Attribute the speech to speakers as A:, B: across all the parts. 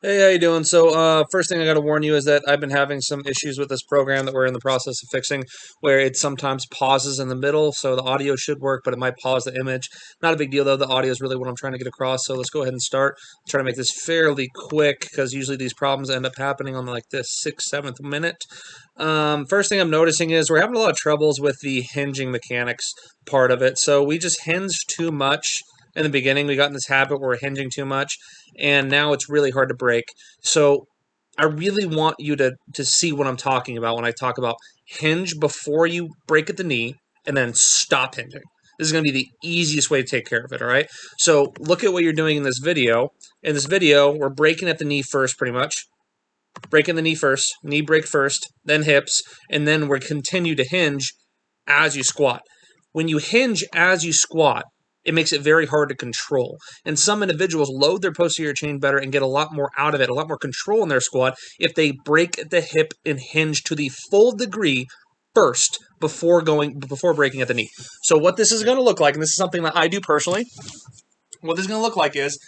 A: Hey, how you doing? So, first thing I got to warn you is that I've been having some issues with this program that we're in the process of fixing, where it sometimes pauses in the middle. So the audio should work, but it might pause the image. Not a big deal though. The audio is really what I'm trying to get across. So let's go ahead and start. Try to make this fairly quick because usually these problems end up happening on like the sixth, seventh minute. First thing I'm noticing is we're having a lot of troubles with the hinging mechanics part of it. So we just hinged too much in the beginning. We got in this habit where we're hinging too much, and now it's really hard to break. So I really want you to see what I'm talking about when I talk about hinge before you break at the knee and then stop hinging. This is going to be the easiest way to take care of it, all right? So look at what you're doing in this video. In this video, we're breaking at the knee first, pretty much. Breaking the knee first, knee break first, then hips, and then we continue to hinge as you squat. When you hinge as you squat, it makes it very hard to control. And some individuals load their posterior chain better and get a lot more out of it, a lot more control in their squat if they break the hip and hinge to the full degree first before breaking at the knee. So what this is going to look like, and this is something that I do personally, what this is going to look like is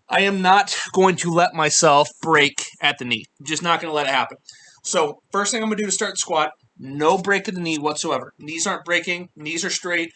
A: I am not going to let myself break at the knee. I'm just not going to let it happen. So first thing I'm going to do to start the squat, no break at the knee whatsoever. Knees aren't breaking. Knees are straight.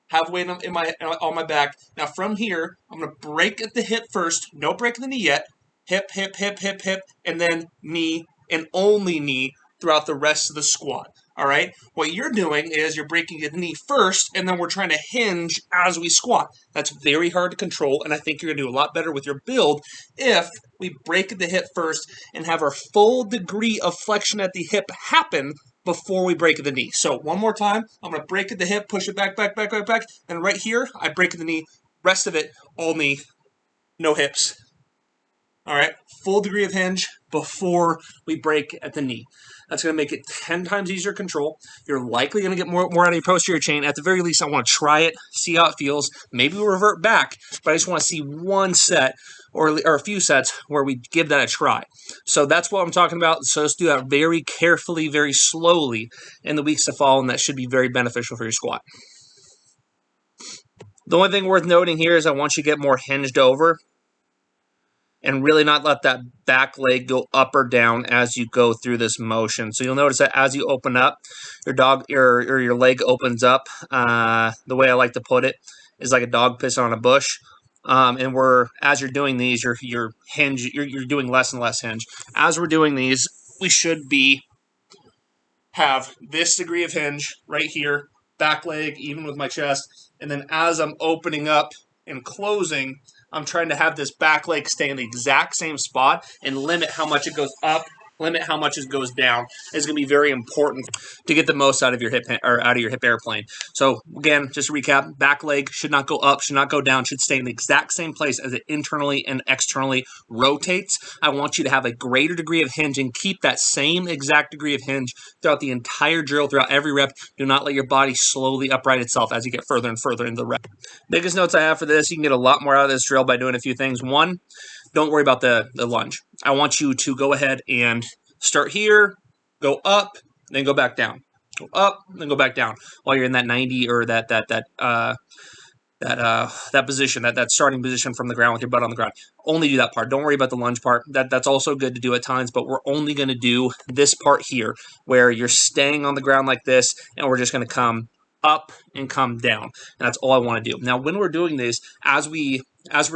A: Have weight on my back. Now from here, I'm going to break at the hip first. No break at the knee yet. Hip, hip, hip, hip, hip, and then knee and only knee throughout the rest of the squat. All right. What you're doing is you're breaking at the knee first, and then we're trying to hinge as we squat. That's very hard to control, and I think you're going to do a lot better with your build if we break at the hip first and have our full degree of flexion at the hip happen before we break at the knee. So one more time, I'm going to break at the hip, push it back, back, back, back, back, and right here, I break at the knee. Rest of it, all knee, no hips. All right, full degree of hinge before we break at the knee. That's going to make it 10 times easier to control. You're likely going to get more out of your posterior chain. At the very least, I want to try it, see how it feels. Maybe we'll revert back, but I just want to see one set or a few sets where we give that a try. So that's what I'm talking about. So let's do that very carefully, very slowly in the weeks to follow, and that should be very beneficial for your squat. The only thing worth noting here is I want you to get more hinged over and really not let that back leg go up or down as you go through this motion. So you'll notice that as you open up, your leg opens up. The way I like to put it is like a dog pissing on a bush. And as you're doing these, you're doing less and less hinge. As we're doing these, we should have this degree of hinge right here, back leg even with my chest, and then as I'm opening up and closing, I'm trying to have this back leg stay in the exact same spot and limit how much it goes up, limit how much it goes down. It's going to be very important to get the most out of your hip airplane. So again, just to recap, back leg should not go up, should not go down, should stay in the exact same place as it internally and externally rotates. I want you to have a greater degree of hinge and keep that same exact degree of hinge throughout the entire drill, throughout every rep. Do not let your body slowly upright itself as you get further and further into the rep. Biggest notes I have for this, you can get a lot more out of this drill by doing a few things. One, don't worry about the lunge. I want you to go ahead and start here, go up, then go back down. Go up, then go back down while you're in that 90 or that position, that starting position from the ground with your butt on the ground. Only do that part. Don't worry about the lunge part. That's also good to do at times, but we're only going to do this part here where you're staying on the ground like this, and we're just going to come up and come down. And that's all I want to do. Now, when we're doing this, as we're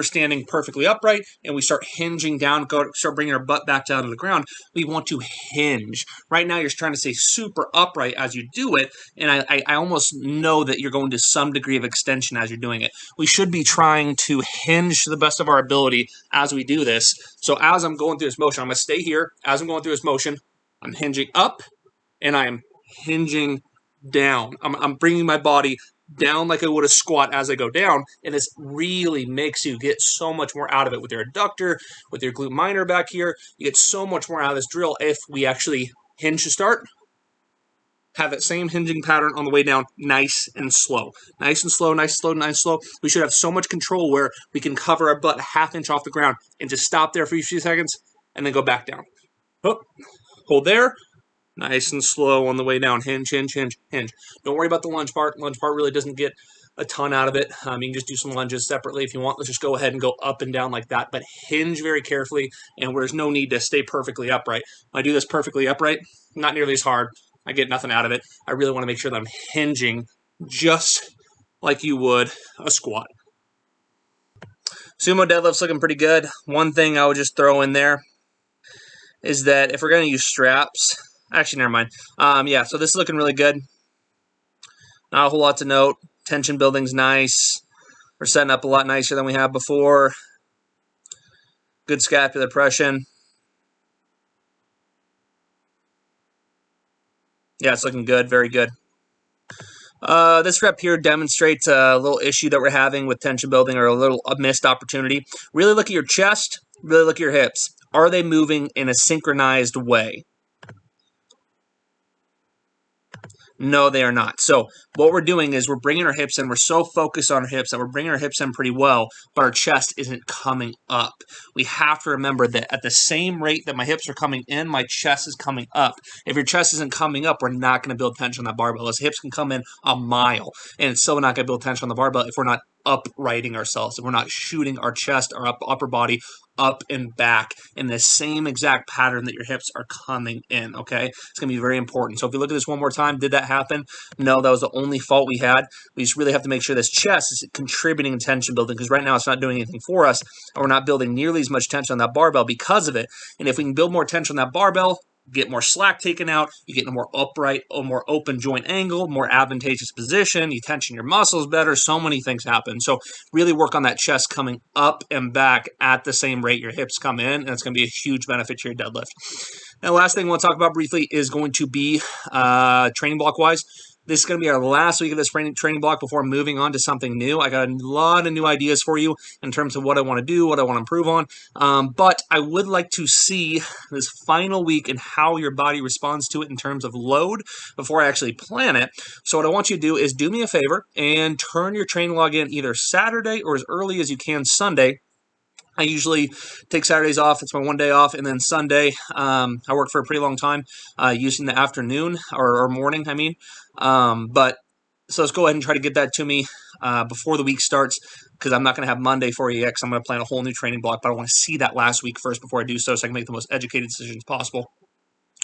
A: standing perfectly upright and we start hinging down, start bringing our butt back down to the ground, we want to hinge. Right now, you're trying to stay super upright as you do it, and I almost know that you're going to some degree of extension as you're doing it. We should be trying to hinge to the best of our ability as we do this. So as I'm going through this motion, I'm going to stay here. As I'm going through this motion, I'm hinging up, and I'm hinging down. I'm bringing my body down like I would a squat as I go down, and this really makes you get so much more out of it with your adductor, with your glute minor back here. You get so much more out of this drill if we actually hinge to start, have that same hinging pattern on the way down, nice and slow. Nice and slow, nice, slow, nice, slow. We should have so much control where we can cover our butt a half inch off the ground and just stop there for a few seconds and then go back down. Hold there, nice and slow on the way down. Hinge, hinge, hinge, hinge. Don't worry about the lunge part. Lunge part really doesn't get a ton out of it. You can just do some lunges separately if you want. Let's just go ahead and go up and down like that, but hinge very carefully, and there's no need to stay perfectly upright. When I do this perfectly upright, not nearly as hard. I get nothing out of it. I really want to make sure that I'm hinging just like you would a squat. Sumo deadlift's looking pretty good. One thing I would just throw in there is that if we're going to use straps, actually, never mind. Yeah, so this is looking really good. Not a whole lot to note. Tension building's nice. We're setting up a lot nicer than we have before. Good scapular depression. Yeah, it's looking good. Very good. This rep here demonstrates a little issue that we're having with tension building, or a missed opportunity. Really look at your chest. Really look at your hips. Are they moving in a synchronized way? No, they are not. So what we're doing is we're bringing our hips in. We're so focused on our hips that we're bringing our hips in pretty well, but our chest isn't coming up. We have to remember that at the same rate that my hips are coming in, my chest is coming up. If your chest isn't coming up, we're not going to build tension on that barbell. Those hips can come in a mile, and it's still not going to build tension on the barbell if we're not uprighting ourselves, if we're not shooting our chest, our upper body up and back in the same exact pattern that your hips are coming in, okay? It's going to be very important. So if you look at this one more time, did that happen? No, that was the only fault we had. We just really have to make sure this chest is contributing to tension building, because right now it's not doing anything for us, and we're not building nearly as much tension on that barbell because of it. And if we can build more tension on that barbell, get more slack taken out, you get a more upright, a more open joint angle, more advantageous position, you tension your muscles better, so many things happen. So really work on that chest coming up and back at the same rate your hips come in, and it's going to be a huge benefit to your deadlift. Now, the last thing I want to talk about briefly is going to be training block-wise. This is going to be our last week of this training block before moving on to something new. I got a lot of new ideas for you in terms of what I want to do, what I want to improve on. But I would like to see this final week and how your body responds to it in terms of load before I actually plan it. So what I want you to do is do me a favor and turn your training log in either Saturday or as early as you can Sunday. I usually take Saturdays off. It's my one day off. And then Sunday, I work for a pretty long time using the afternoon or morning, I mean. So let's go ahead and try to get that to me before the week starts, because I'm not going to have Monday for you yet, because I'm going to plan a whole new training block. But I want to see that last week first before I do so I can make the most educated decisions possible.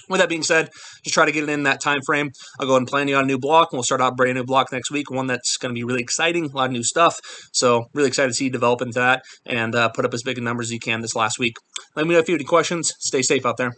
A: With that being said, just try to get it in that time frame. I'll go ahead and plan you on a new block, and we'll start out a brand new block next week, one that's going to be really exciting, a lot of new stuff. So really excited to see you develop into that and put up as big a numbers as you can this last week. Let me know if you have any questions. Stay safe out there.